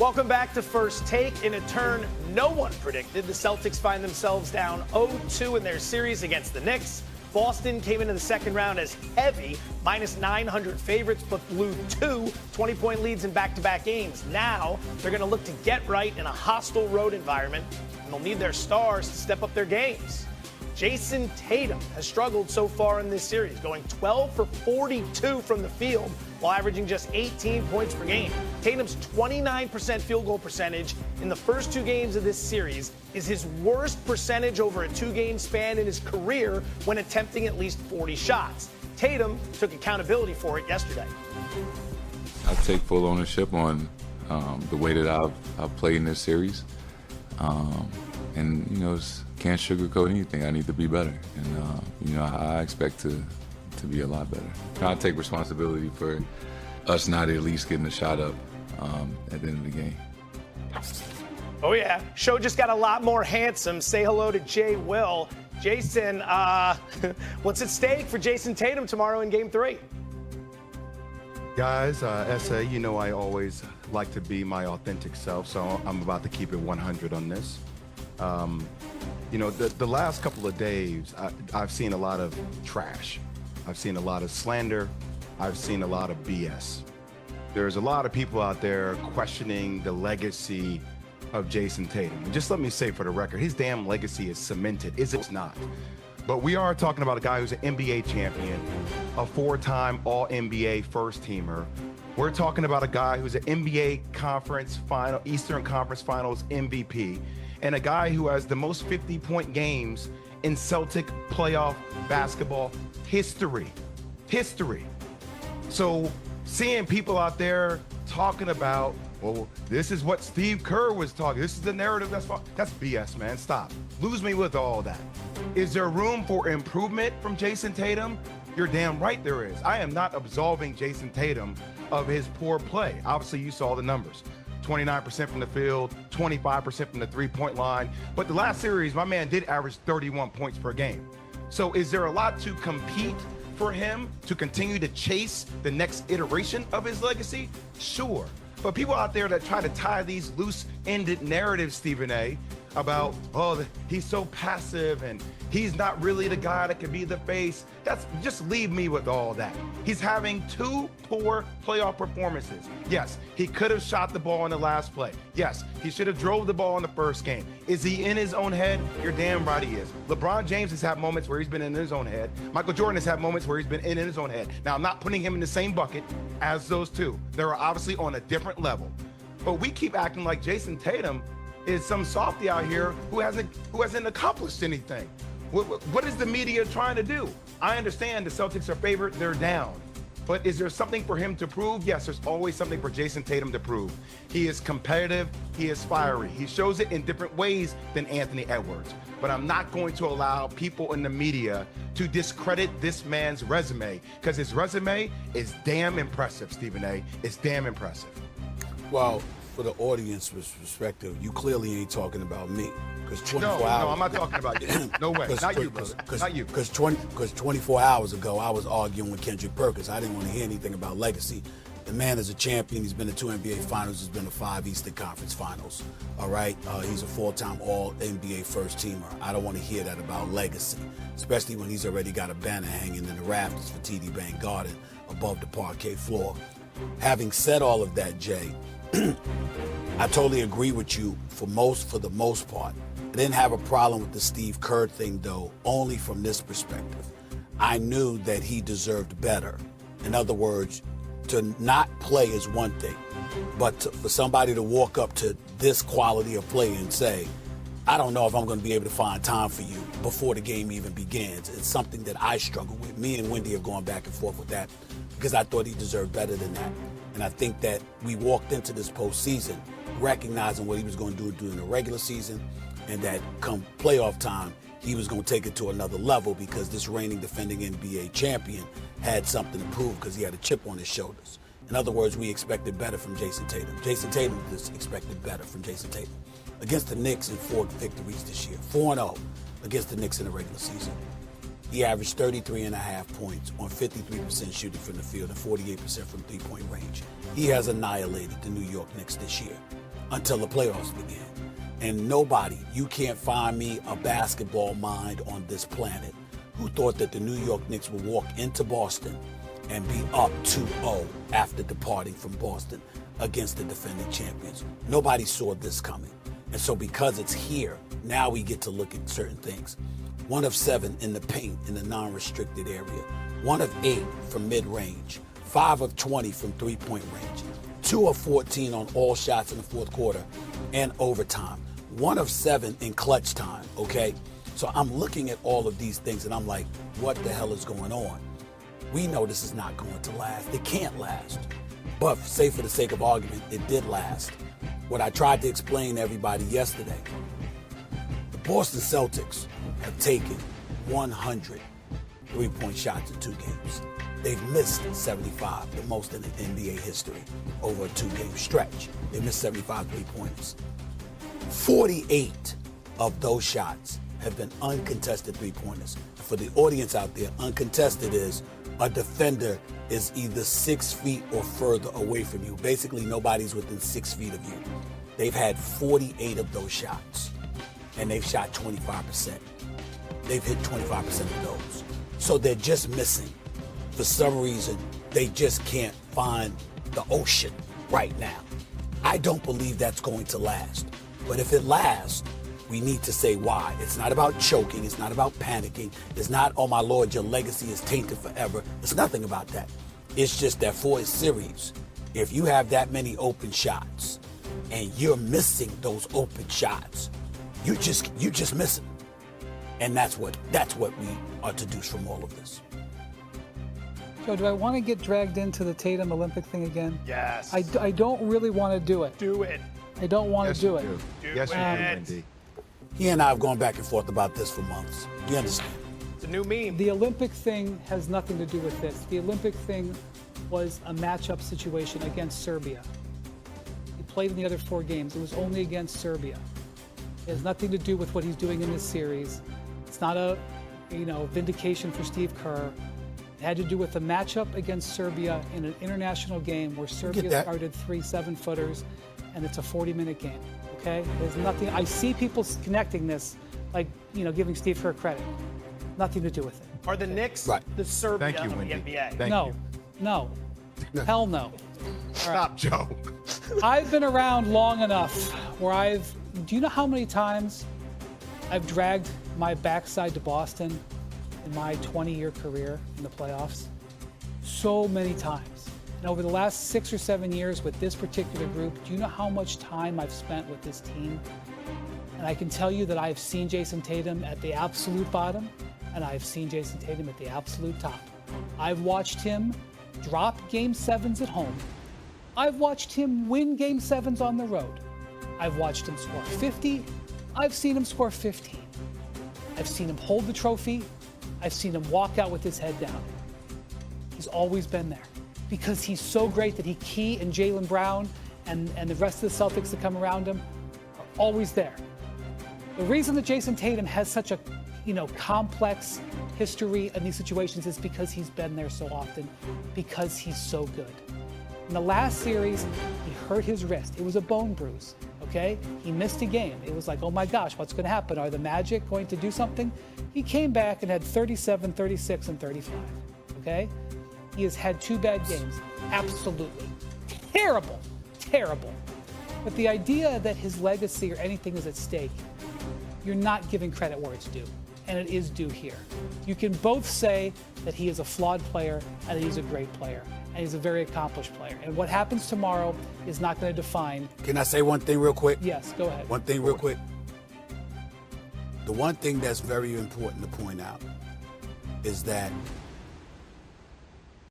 Welcome back to First Take. In a turn no one predicted, the Celtics find themselves down 0-2 in their series against the Knicks. Boston came into the second round as heavy, minus 900 favorites, but blew two 20-point leads in back-to-back games. Now they're going to look to get right in a hostile road environment, and they'll need their stars to step up their games. Jason Tatum has struggled so far in this series, going 12 for 42 from the field while averaging just 18 points per game. Tatum's 29% field goal percentage in the first two games of this series is his worst percentage over a two-game span in his career when attempting at least 40 shots. Tatum took accountability for it yesterday. I take full ownership on the way that I've played in this series. And, you know, can't sugarcoat anything. I need to be better. And, you know, I expect to be a lot better. I take responsibility for us not at least getting a shot up at the end of the game. Oh, yeah. Show just got a lot more handsome. Say hello to Jay Will. Jason, what's at stake for Jason Tatum tomorrow in Game 3? Guys, SA, you know I always like to be my authentic self, so I'm about to keep it 100 on this. You know, the last couple of days, I've seen a lot of trash. I've seen a lot of slander. I've seen a lot of BS. There's a lot of people out there questioning the legacy of Jason Tatum. And just let me say for the record, his damn legacy is cemented. It's not. But we are talking about a guy who's an NBA champion, a four-time All-NBA first-teamer. We're talking about a guy who's an NBA Conference Final, Eastern Conference Finals MVP, and a guy who has the most 50-point games in Celtic playoff basketball history. So seeing people out there talking about, well, this is what Steve Kerr was talking, this is the narrative, that's BS, man. Stop. Lose me with all that. Is there room for improvement from Jason Tatum? You're damn right there is. I am not absolving Jason Tatum of his poor play. Obviously, you saw the numbers. 29% from the field, 25% from the three-point line. But the last series, my man did average 31 points per game. So is there a lot to compete for him to continue to chase the next iteration of his legacy? Sure. But people out there that try to tie these loose-ended narratives, Stephen A., about, oh, he's so passive and he's not really the guy that can be the face. Just leave me with all that. He's having two poor playoff performances. Yes, he could have shot the ball in the last play. Yes, he should have drove the ball in the first game. Is he in his own head? You're damn right he is. LeBron James has had moments where he's been in his own head. Michael Jordan has had moments where he's been in his own head. Now, I'm not putting him in the same bucket as those two. They're obviously on a different level. But we keep acting like Jason Tatum is some softy out here who hasn't accomplished anything. What is the media trying to do? I understand the Celtics are favored, they're down. But is there something for him to prove? Yes, there's always something for Jason Tatum to prove. He is competitive, he is fiery. He shows it in different ways than Anthony Edwards. But I'm not going to allow people in the media to discredit this man's resume, because his resume is damn impressive, Stephen A. It's damn impressive. Well, for the audience perspective, you clearly ain't talking about me. Because 24 hours. No, I'm not talking about you. No way. Not you, brother. Not you. Because 24 hours ago, I was arguing with Kendrick Perkins. I didn't want to hear anything about legacy. The man is a champion. He's been to 2 NBA Finals. He's been to 5 Eastern Conference Finals. All right? He's a full-time All-NBA first-teamer. I don't want to hear that about legacy, especially when he's already got a banner hanging in the rafters for TD Bank Garden above the parquet floor. Having said all of that, Jay, I totally agree with you for the most part. I didn't have a problem with the Steve Kerr thing, though, only from this perspective. I knew that he deserved better. In other words, to not play is one thing, but for somebody to walk up to this quality of play and say, I don't know if I'm going to be able to find time for you before the game even begins, it's something that I struggle with. Me and Wendy have gone back and forth with that because I thought he deserved better than that. And I think that we walked into this postseason recognizing what he was going to do during the regular season, and that come playoff time, he was going to take it to another level because this reigning defending NBA champion had something to prove because he had a chip on his shoulders. In other words, we expected better from Jason Tatum. Jason Tatum just expected better from Jason Tatum. Against the Knicks in 4 victories this year, 4-0 against the Knicks in the regular season. He averaged 33.5 points on 53% shooting from the field and 48% from three-point range. He has annihilated the New York Knicks this year. until the playoffs began. And nobody, you can't find me a basketball mind on this planet who thought that the New York Knicks would walk into Boston and be up 2-0 after departing from Boston against the defending champions. Nobody saw this coming. And so because it's here, now we get to look at certain things. 1 of 7 in the paint in the non-restricted area. 1 of 8 from mid-range. 5 of 20 from three-point range. 2 of 14 on all shots in the fourth quarter and overtime. 1 of 7 in clutch time, okay? So I'm looking at all of these things and I'm like, what the hell is going on? We know this is not going to last. It can't last. But say for the sake of argument, it did last. What I tried to explain to everybody yesterday, the Boston Celtics have taken 100 three-point shots in 2 games. They've missed 75, the most in the NBA history, over a 2-game stretch. They missed 75 three-pointers. 48 of those shots have been uncontested three-pointers. For the audience out there, uncontested is a defender is either 6 feet or further away from you. Basically, nobody's within 6 feet of you. They've had 48 of those shots, and they've shot 25%. They've hit 25% of those. So they're just missing. For some reason, they just can't find the ocean right now. I don't believe that's going to last. But if it lasts, we need to say why. It's not about choking. It's not about panicking. It's not, oh my Lord, your legacy is tainted forever. It's nothing about that. It's just that for a series, if you have that many open shots and you're missing those open shots, you just miss them. And that's what we are to deduce from all of this. Joe, do I want to get dragged into the Tatum Olympic thing again? Yes. I don't really want to do it. Do it. I don't want to do it. Yes, you do, Wendy. He and I have gone back and forth about this for months. You understand? It's a new meme. The Olympic thing has nothing to do with this. The Olympic thing was a matchup situation against Serbia. He played in the other 4 games. It was only against Serbia. It has nothing to do with what he's doing in this series. It's not a, vindication for Steve Kerr. It had to do with a matchup against Serbia in an international game where Serbia started 3 7-footers, and it's a 40-minute game. Okay? There's nothing. I see people connecting this, like, giving Steve Kerr credit. Nothing to do with it. Are the Knicks the Serbia of the NBA? Thank you. No. Hell no. Stop, Joe. I've been around long enough where do you know how many times I've dragged my backside to Boston in my 20-year career in the playoffs? So many times. And over the last 6 or 7 years with this particular group, do you know how much time I've spent with this team? And I can tell you that I've seen Jason Tatum at the absolute bottom, and I've seen Jason Tatum at the absolute top. I've watched him drop Game 7s at home. I've watched him win Game 7s on the road. I've watched him score 50. I've seen him score 15. I've seen him hold the trophy. I've seen him walk out with his head down. He's always been there because he's so great that he and Jaylen Brown and the rest of the Celtics that come around him are always there. The reason that Jason Tatum has such a complex history in these situations is because he's been there so often, because he's so good. In the last series, he hurt his wrist. It was a bone bruise, okay? He missed a game. It was like, oh my gosh, what's going to happen? Are the Magic going to do something? He came back and had 37, 36, and 35, okay? He has had 2 bad games. Absolutely. Terrible. But the idea that his legacy or anything is at stake, you're not giving credit where it's due. And it is due here. You can both say that he is a flawed player and that he's a great player. And he's a very accomplished player. And what happens tomorrow is not going to define. Can I say one thing real quick? Yes, go ahead. One thing real quick. The one thing that's very important to point out is that